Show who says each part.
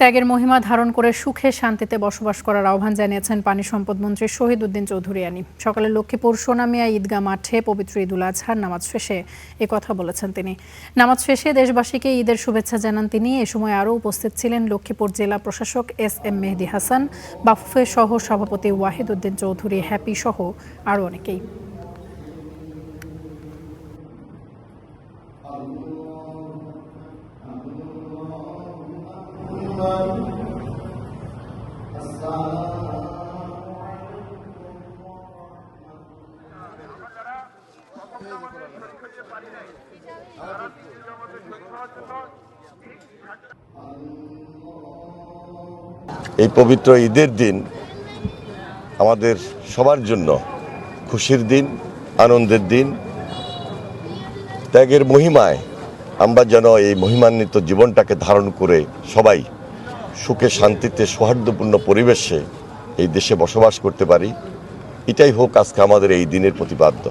Speaker 1: ত্যাগের মহিমা ধারণ করে সুখে শান্তিতে বসবাস করার আহ্বান জানিয়েছেন পানি সম্পদ মন্ত্রী শহীদ উদ্দিন চৌধুরিয়ানী। সকালে লক্ষ্মীপুর সোনামিয়া ঈদগাহ মাঠে পবিত্র ঈদুল আজহার নামাজ শেষে কথা বলেছেন তিনি। নামাজ শেষে দেশবাসীকে ঈদের শুভেচ্ছা জানান তিনি। এ সময় আরও উপস্থিত ছিলেন লক্ষ্মীপুর জেলা প্রশাসক এস.এম. মেহেদী হাসান, বাফুফে সহ সভাপতি ওয়াহিদ উদ্দিন চৌধুরী, হ্যাপি সহ আরও অনেকেই।
Speaker 2: এই পবিত্র ঈদের দিন আমাদের সবার জন্য খুশির দিন, আনন্দের দিন। ত্যাগের মহিমায় আমরা যেন এই মহিমান্বিত জীবনটাকে ধারণ করে সবাই সুখে শান্তিতে সৌহার্দ্যপূর্ণ পরিবেশে এই দেশে বসবাস করতে পারি, এটাই হোক আজকে আমাদের এই দিনের প্রতিপাদ্য।